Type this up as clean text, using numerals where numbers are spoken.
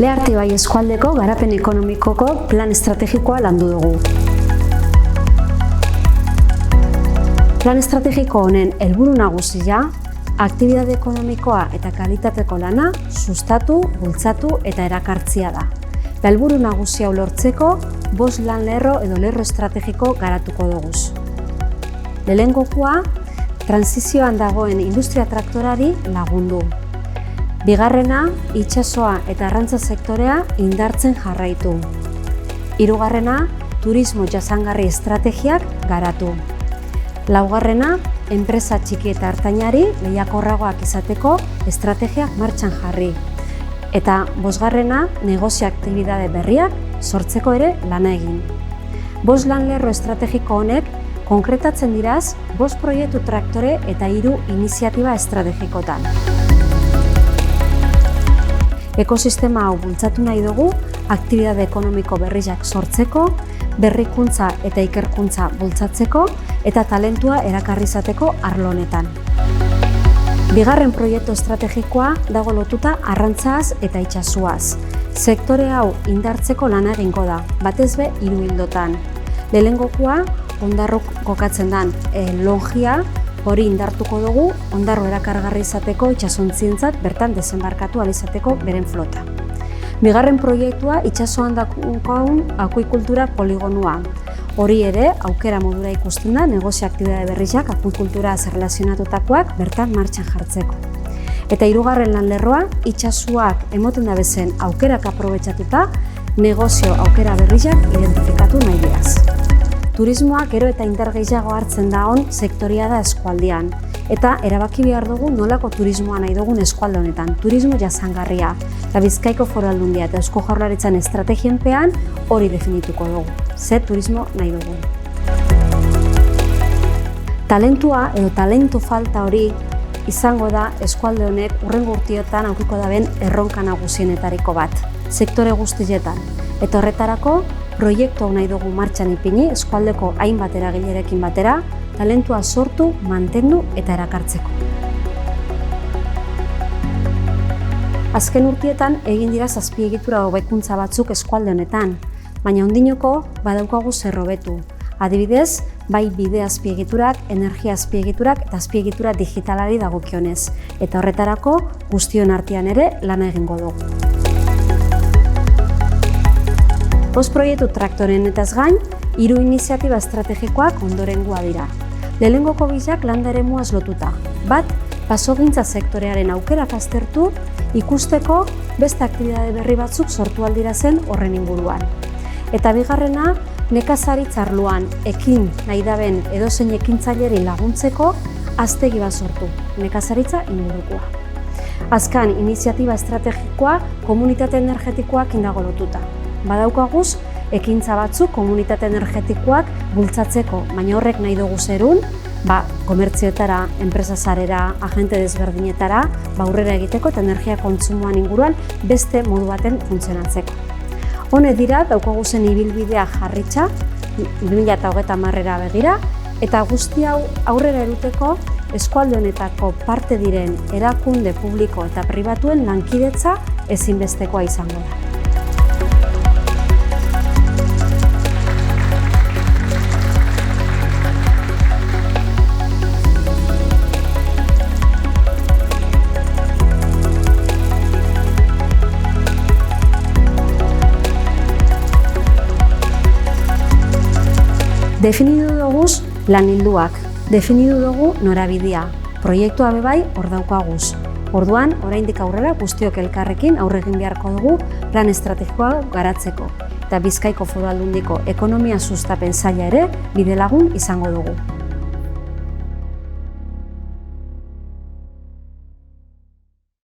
Leartibai eskualdeko garapen ekonomikoko plan estrategikoa landu dugu. Plan estrategiko honen helburu nagusia, aktibitate ekonomikoa eta kalitateko lana sustatu, bultzatu eta erakartzea da. Helburu nagusia lortzeko 5 lan lerro edo lerro estrategiko garatuko dugu. Lehenengokoa, transizioan dagoen industria traktorari lagundu. Bigarrena, itsasoa eta arrantza sektorea indartzen jarraitu. Hirugarrena, turismo jasangarri estrategiak garatu. Laugarrena, enpresa txiki eta ertainari lehiakorragoak izateko estrategiak martxan jarri. Eta bosgarrena, negozio aktibitate berriak sortzeko ere lana egin. 5 lan lerro estrategiko honek konkretatzen diraz 5 proiektu traktore eta 3 iniziatiba estrategikotan. Ekosistema hau bultzatu nahi dugu, aktibitate ekonomiko berriak sortzeko, berrikuntza eta ikerkuntza bultzatzeko eta talentua erakarri izateko arlo honetan. Bigarren proiektu estrategikoa dago lotuta arrantzaz eta itsasoaz. Sektore hau indartzeko lana egingo da, batez be 3 ildotan. Lehenengokoa, hondarrok kokatzen den lonjia, hori indartuko dugu, hondarro erakargarri izateko itsasontzientzat bertan desembarkatu ahal izateko beren flota. Bigarren proiektua itsasoan daukagun akuikultura poligonua. Hori ere, aukera modura ikusten da negozio aktibitate berriak akuikulturaz erlazionatutakoak bertan martxan jartzeko. Eta 3. lan lerroa, itsasoak emoten dabezen aukerak aprobetxatuta, negozio aukera berriak identifikatu nahi diaz. Turismoa gero eta indar gehiago hartzen da on sektoria da eskualdean. Eta erabaki behar dugu nolako turismoa nahi dugun eskualde honetan. Turismo jasangarria. Eta Bizkaiko Foru Aldundia eta Eusko Jaurlaritzan estrategienpean hori definituko dugu. Ze turismo nahi dugu. Talentua edo talentu falta hori izango da eskualde honek hurrengo urteotan aurkiko daben erronka nagusienetariko bat. Sektore guztietan. Eta horretarako, proiektu nahi dugu martxan ipini eskualdeko hainbat eragilerekin batera, talentua sortu, mantendu eta erakartzeko. Azken urteetan egin dira azpiegitura hobekuntza batzuk eskualde honetan, baina ondinoko badaukagu zer hobetu. Adibidez, bai bide azpiegiturak, energia azpiegiturak eta azpiegitura digitalari dagokionez, eta horretarako guztion artean ere lana egingo dugu. 5 proiektu traktoren etaz gain, 3 iniziatiba estrategikoak ondorengoa dira. Lehenengoko biak landa eremuaz lotuta. Bat, basogintza sektorearen aukerak aztertu, ikusteko beste aktibitate berri batzuk sortu aldira zen horren inguruan. Eta bigarrena, nekazaritza arloan ekin nahi daben edozein ekintzaileri laguntzeko haztegi bat sortu, nekazaritza ingurukoa. Azkan, iniziatiba estrategikoa komunitate energetikoak indago lotuta. Badaukaguz, ekintza batzuk komunitate energetikoak bultzatzeko, baina horrek nahi dugu zerun, komertzioetara, enpresasarera, agente desberdinetara, aurrera egiteko eta energia kontsumoan inguruan beste modu baten funtzionatzeko. Hone dira, daukaguzen ibilbidea jarritxa, 2030 begira, eta guzti hau aurrera eruteko eskualde honetako parte diren erakunde publiko eta pribatuen lankidetza ezinbestekoa izango da. Definidu dugu lan ilduak, definidu dugu norabidea, proiektua bebai hor daukaguz. Orduan, oraindik aurrera guztiok elkarrekin aurre egin beharko dugu plan estrategikoa garatzeko. Eta Bizkaiko Foru Aldundiko ekonomia sustapen saila ere bidelagun izango dugu.